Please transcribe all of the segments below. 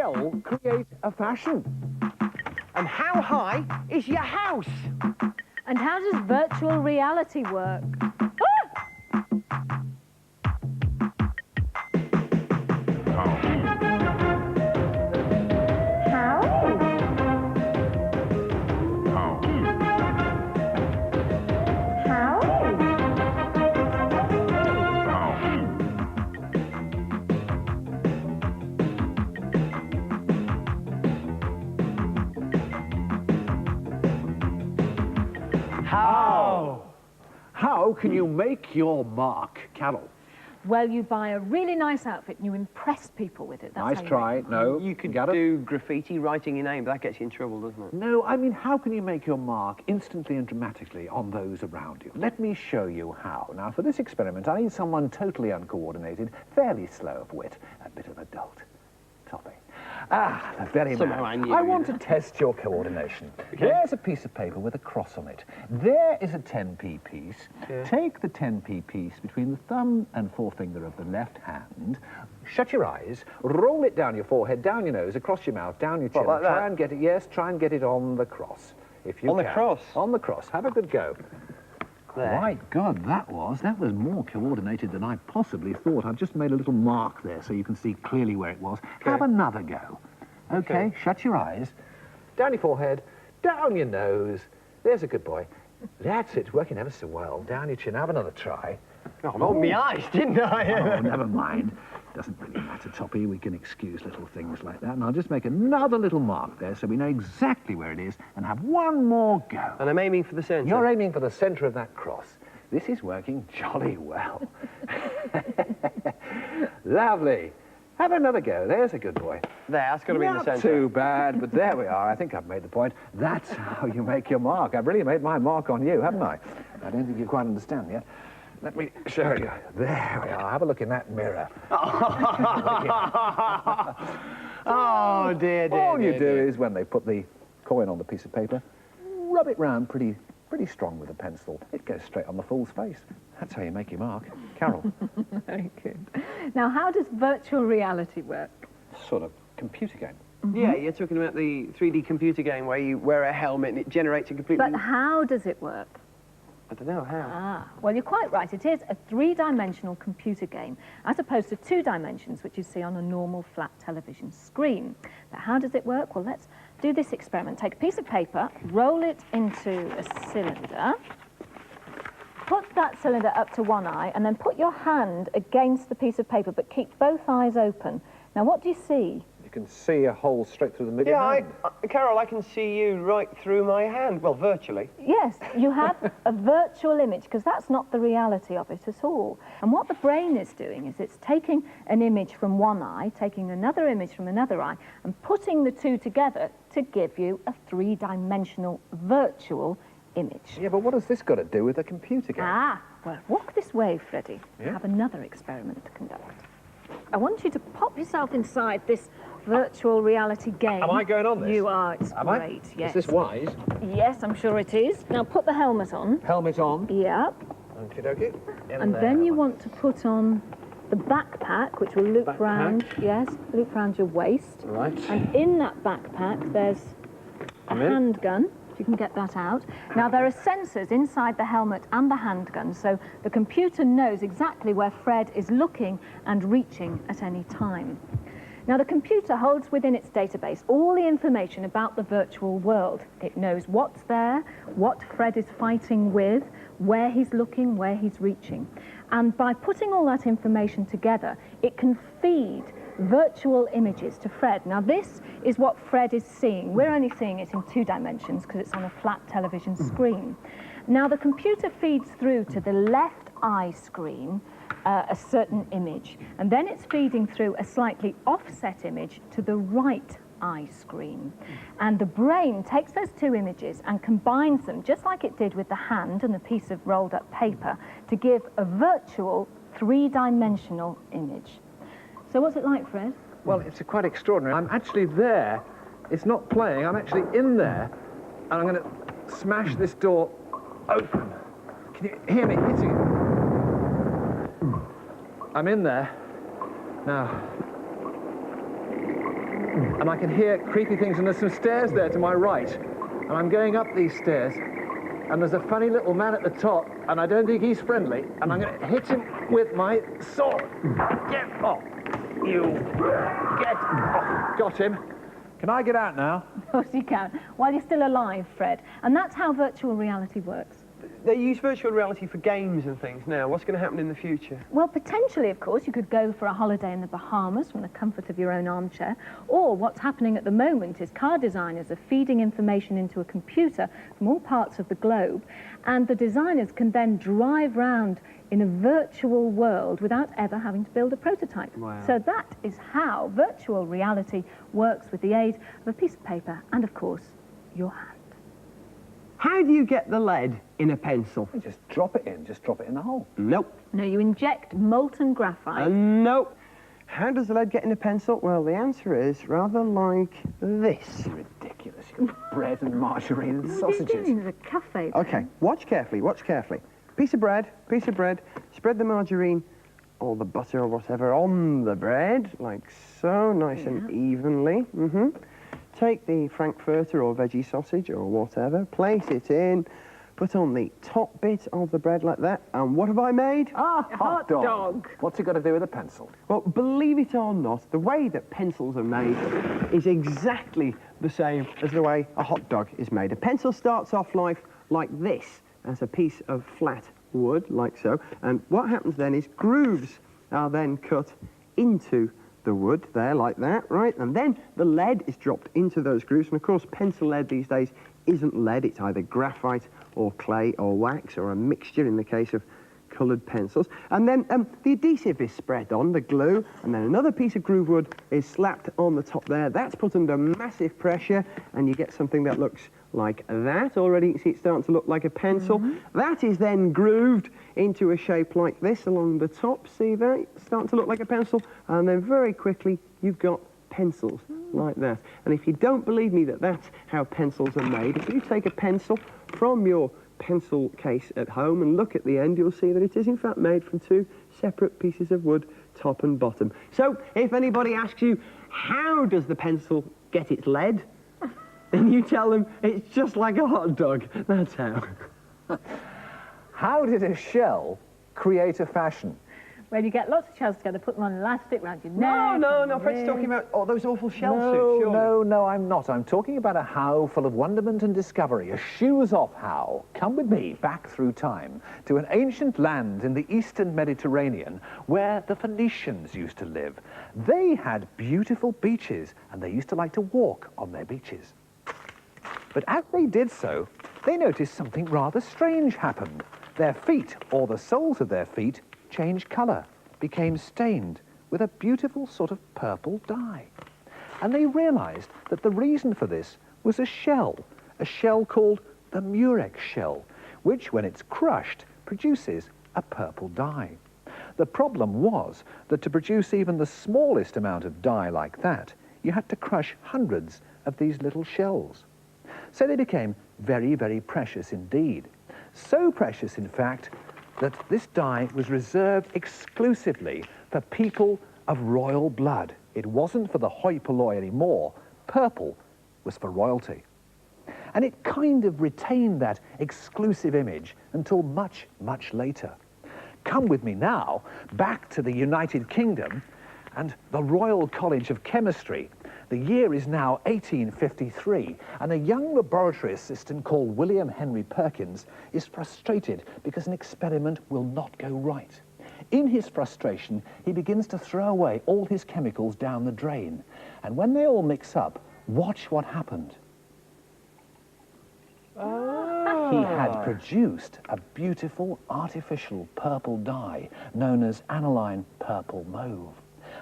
shell create a fashion? And how high is your house? And how does virtual reality work? How can you make your mark, Carol? Well, you buy a really nice outfit and you impress people with it. That's Nice how you try. make it. No, You could got it? do graffiti writing your name, but that gets you in trouble, doesn't it? No, I mean, how can you make your mark instantly and dramatically on those around you? Let me show you how. Now, for this experiment, I need someone totally uncoordinated, fairly slow of wit, a bit of a dolt. Toppy. Ah, the very Somehow man. I knew, I want to test your coordination. Okay. There's a piece of paper with a cross on it. There is a 10p piece. Yeah. Take the 10p piece between the thumb and forefinger of the left hand, shut your eyes, roll it down your forehead, down your nose, across your mouth, down your chin. What, like try that? and get it, yes, try and get it on the cross. If you On the can. cross? On the cross. Have a good go. There. Quite good, that was more coordinated than I possibly thought. I've just made a little mark there so you can see clearly where it was. Have another go. Okay, shut your eyes, down your forehead, down your nose. There's a good boy. That's it, working ever so well. Down your chin, have another try. Oh, I opened my eyes, didn't I? Oh, never mind. Doesn't really matter, Toppy. We can excuse little things like that. And I'll just make another little mark there so we know exactly where it is and have one more go. And I'm aiming for the centre. You're aiming for the centre of that cross. This is working jolly well. Lovely. Have another go. There's a good boy. There, that's got to be in the Not centre. too bad, but there we are. I think I've made the point. That's how you make your mark. I've really made my mark on you, haven't I? I don't think you quite understand yet. Let me show you. There we are. Have a look in that mirror. Oh, dear, dear, All you dear, do dear. is, when they put the coin on the piece of paper, rub it round pretty strong with a pencil. It goes straight on the fool's face. That's how you make your mark. Carol. Very good. Now, how does virtual reality work? Sort of computer game. Yeah, you're talking about the 3D computer game where you wear a helmet and it generates a completely... But how does it work? I don't know how. Well, you're quite right. It is a three-dimensional computer game, as opposed to 2 dimensions, which you see on a normal flat television screen. But how does it work? Well, let's do this experiment. Take a piece of paper, roll it into a cylinder, put that cylinder up to one eye, and then put your hand against the piece of paper, but keep both eyes open. Now, what do you see? You can see a hole straight through the middle Yeah, hand. Carol, I can see you right through my hand. Well, virtually. Yes, you have a virtual image, because that's not the reality of it at all. And what the brain is doing is it's taking an image from one eye, taking another image from another eye, and putting the two together to give you a 3-dimensional virtual image. Yeah, but what has this got to do with a computer game? Well, walk this way, Freddie. I have another experiment to conduct. I want you to pop yourself inside this virtual reality game. Am I going on this? You are. It's Am great. I? Yes. Is this wise? Yes, I'm sure it is. Now put the helmet on. Helmet on. Yep. Okie dokie. And then you want to put on the backpack, which will loop round. Yes, loop round your waist. Right. And in that backpack, there's a handgun. If you can get that out. Now, there are sensors inside the helmet and the handgun, so the computer knows exactly where Fred is looking and reaching at any time. Now, the computer holds within its database all the information about the virtual world. It knows what's there, what Fred is fighting with, where he's looking, where he's reaching. And by putting all that information together, it can feed virtual images to Fred. Now, this is what Fred is seeing. We're only seeing it in 2 dimensions because it's on a flat television screen. Now, the computer feeds through to the left eye screen a certain image, and then it's feeding through a slightly offset image to the right eye screen. And the brain takes those 2 images and combines them, just like it did with the hand and the piece of rolled up paper, to give a virtual 3-dimensional image. So what's it like, Fred? Well, it's quite extraordinary. I'm actually there. It's not playing. I'm actually in there. And I'm going to smash this door open. Can you hear me hitting it? I'm in there. Now, and I can hear creepy things, and there's some stairs there to my right, and I'm going up these stairs, and there's a funny little man at the top, and I don't think he's friendly, and I'm going to hit him with my sword. Get off! You get off! Got him. Can I get out now? Of course you can, while you're still alive, Fred. And that's how virtual reality works. They use virtual reality for games and things now. What's going to happen in the future? Well, potentially, of course, you could go for a holiday in the Bahamas from the comfort of your own armchair. Or what's happening at the moment is car designers are feeding information into a computer from all parts of the globe, and the designers can then drive round in a virtual world without ever having to build a prototype. Wow. So that is how virtual reality works with the aid of a piece of paper and, of course, your hand. How do you get the lead in a pencil? Just drop it in the hole. Nope. No, you inject molten graphite. Nope. How does the lead get in a pencil? Well, the answer is rather like this. Ridiculous. You've got bread and margarine and What are you sausages. doing? There's a cafe there. Okay, watch carefully, watch carefully. Piece of bread, spread the margarine or the butter or whatever on the bread, like so, nice and evenly. Take the frankfurter or veggie sausage or whatever, place it in, put on the top bit of the bread like that, and what have I made? Ah, hot dog. What's it got to do with a pencil? Well, believe it or not, the way that pencils are made is exactly the same as the way a hot dog is made. A pencil starts off life like this, as a piece of flat wood, like so, and what happens then is grooves are then cut into the wood there, like that, right? And then the lead is dropped into those grooves, and of course pencil lead these days isn't lead, it's either graphite or clay or wax or a mixture in the case of coloured pencils. And then the adhesive is spread on, the glue, and then another piece of groove wood is slapped on the top there. That's put under massive pressure, and you get something that looks like that. Already you can see it's starting to look like a pencil. That is then grooved into a shape like this along the top. See that? It's starting to look like a pencil. And then very quickly you've got pencils like that. And if you don't believe me that that's how pencils are made, if you take a pencil from your pencil case at home and look at the end, you'll see that it is in fact made from two separate pieces of wood, top and bottom. So if anybody asks you, how does the pencil get its lead? Then you tell them it's just like a hot dog. That's how. How did a shell create a fashion? Where you get lots of shells together, put them on elastic around your neck. No, Fred's talking about those awful shell suits, surely. No, I'm not. I'm talking about a how full of wonderment and discovery, a shoes-off how. Come with me back through time to an ancient land in the eastern Mediterranean where the Phoenicians used to live. They had beautiful beaches, and they used to like to walk on their beaches. But as they did so, they noticed something rather strange happened. Their feet, or the soles of their feet, changed colour, became stained with a beautiful sort of purple dye. And they realised that the reason for this was a shell called the murex shell, which, when it's crushed, produces a purple dye. The problem was that to produce even the smallest amount of dye like that, you had to crush hundreds of these little shells. So they became very, very precious indeed. So precious, in fact, that this dye was reserved exclusively for people of royal blood. It wasn't for the hoi polloi anymore. Purple was for royalty. And it kind of retained that exclusive image until much, much later. Come with me now back to the United Kingdom and the Royal College of Chemistry. The year is now 1853, and a young laboratory assistant called William Henry Perkins is frustrated because an experiment will not go right. In his frustration, he begins to throw away all his chemicals down the drain. And when they all mix up, watch what happened. He had produced a beautiful artificial purple dye known as aniline purple mauve.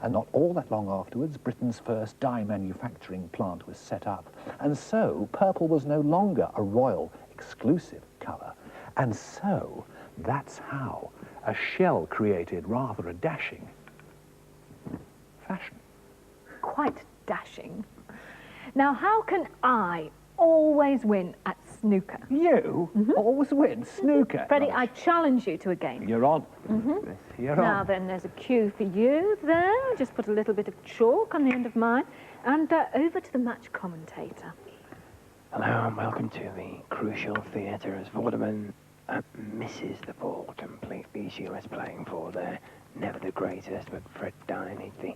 And not all that long afterwards, Britain's first dye manufacturing plant was set up. And so, purple was no longer a royal, exclusive colour. And so, that's how a shell created rather a dashing fashion. Quite dashing. Now, how can I always win at snooker. You always win snooker. Freddie, I challenge you to a game. You're on. You're Now on. then, there's a cue for you there. Just put a little bit of chalk on the end of mine. And over to the match commentator. Hello and welcome to the Crucial Theatre as Vorderman misses the ball completely. She was playing for there. Never the greatest, but Fred Dine, the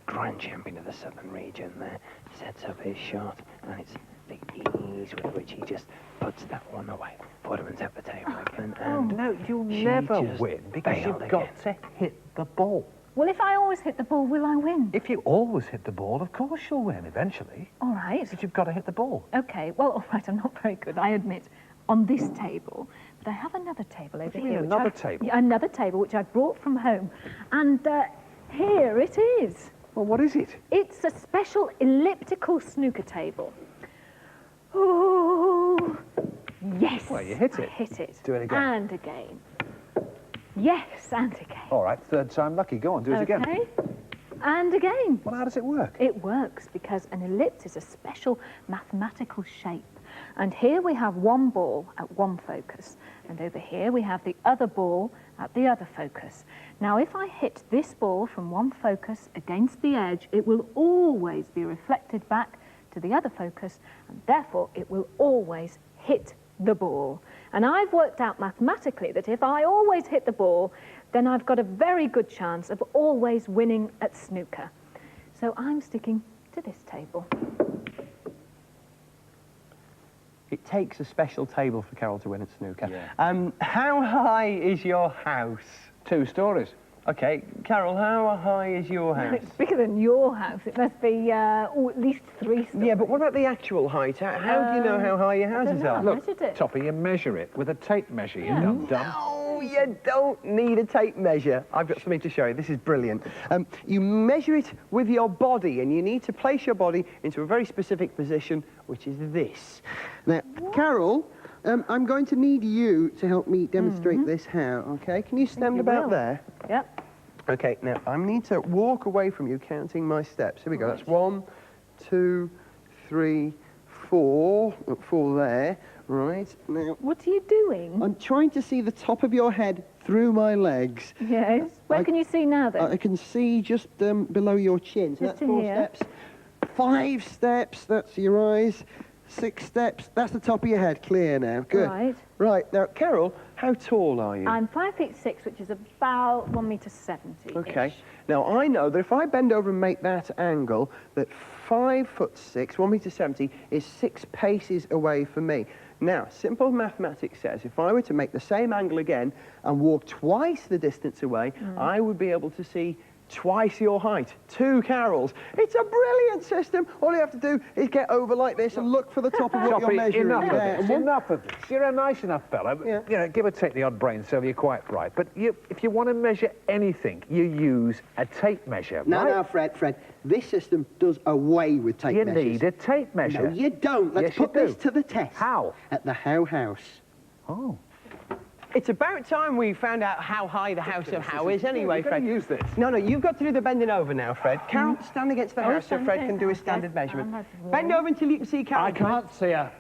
grand champion of the southern region there, sets up his shot, and it's the ease with which he just puts that one away. Vorderman's at the table again, and No, you'll she never just win because failed you've got again. to hit the ball. Well, if I always hit the ball, will I win? If you always hit the ball, of course you'll win eventually. All right. But you've got to hit the ball. Okay, well, all right, I'm not very good, I admit, on this table. But I have another table over do you here. mean, which another I've- table? Yeah, another table, which I brought from home. And here it is. Well, what is it? It's a special elliptical snooker table. Oh, yes. Well, you hit I it. hit it. Do it again. And again. Yes, and again. All right, third time lucky. Go on, do it again. Okay. And again. Well, how does it work? It works because an ellipse is a special mathematical shape. And here we have one ball at one focus, and over here we have the other ball at the other focus. Now, if I hit this ball from one focus against the edge, it will always be reflected back to the other focus, and therefore it will always hit the ball. And I've worked out mathematically that if I always hit the ball, then I've got a very good chance of always winning at snooker. So I'm sticking to this table. It takes a special table for Carol to win at snooker. Yeah. How high is your house? 2 stories. Okay, Carol, how high is your house? It's bigger than your house. It must be at least 3 stories. Yeah, but what about the actual height? How do you know how high your houses know. are? Look, measured it. Toppy, you measure it with a tape measure, you dumb. No, you don't need a tape measure. I've got something to show you. This is brilliant. You measure it with your body, and you need to place your body into a very specific position, which is this. Now, Carol, I'm going to need you to help me demonstrate this how, okay? Can you stand you about will. there? Yep. Okay, now I need to walk away from you counting my steps. Here we go. That's 1, 2, 3, 4. Look, 4 there. Right. Now, What are you doing? I'm trying to see the top of your head through my legs. Yes. Where can you see now, then? I can see just below your chin. So Just that's 4 here. steps. 5 steps. That's your eyes. 6 steps. That's the top of your head. Clear now. Good. Right. Right. Now, Carol, how tall are you? I'm 5'6", which is about 1.70 m. Okay. Now, I know that if I bend over and make that angle, that 5'6", 1.70 m, is 6 paces away from me. Now, simple mathematics says if I were to make the same angle again and walk twice the distance away, I would be able to see twice your height. 2 Carols. It's a brilliant system. All you have to do is get over like this and look for the top of what you're Toppy, measuring. enough of There. this, enough of this. You're a nice enough fella. Yeah. You know, give or take the odd brain cell, you're quite right. But if you want to measure anything, you use a tape measure, No, right? no, Fred. This system does away with tape You measures. need a tape measure. No, you don't. Let's Yes, you put this do. to the test. How? At the How House. Oh. It's about time we found out how high the House of How is anyway, You've got to Fred. use this. No, you've got to do the bending over now, Fred. Carol, stand against the house so stand Fred against can do the his house, standard yes. measurement. I'm Bend over until you can see Carol. I can't see her.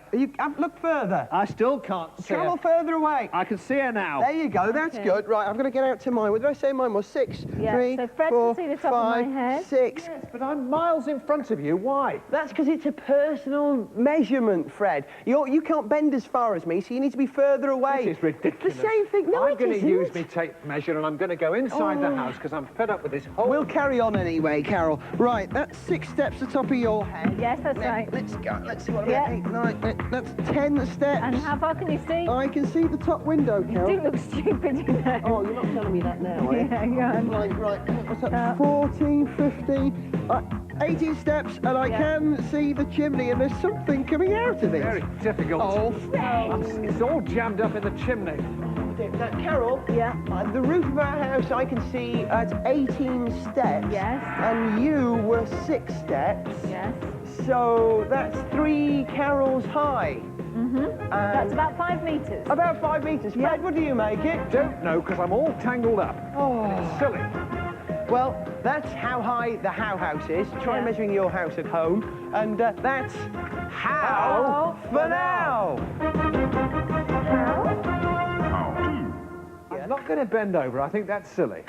Look further. I still can't see Travel her. further away. I can see her now. There you go, that's Okay. good. Right, I'm going to get out to mine. What did I say mine was? 6, Yeah, 3, so Fred can 4, see the top of my 5, head. 6. Yes, but I'm miles in front of you. Why? That's because it's a personal measurement, Fred. You can't bend as far as me, so you need to be further away. This is ridiculous. It's the same thing. No, I'm it going to isn't. use my tape measure and I'm going to go inside the house because I'm fed up with this whole... We'll carry on anyway, Carol. Right, that's 6 steps to the top of your head. Yes, that's Now, right. Let's go. Let's see what I'm Yeah. at. 8, 9, that's 10 steps. And how far can you see? I can see the top window, You Carol. do look stupid, you know. Oh, you're not telling me that now, eh? Yeah, go on. Right. What's that? 14, 15, 18 steps, and I Yeah. can see the chimney, and there's something coming out of it. Very difficult. Oh, It's all jammed up in the chimney. Now, Carol, Yeah. the roof of our house I can see at 18 steps. Yes. And you were 6 steps. Yes. So that's 3 Carols high. That's about 5 metres. About 5 metres. Fred, what do you make it? Don't know because I'm all tangled up. Oh. It's silly. Well, that's how high the How House is. Try Yeah. measuring your house at home. And that's how for now. going to bend over. I think that's silly.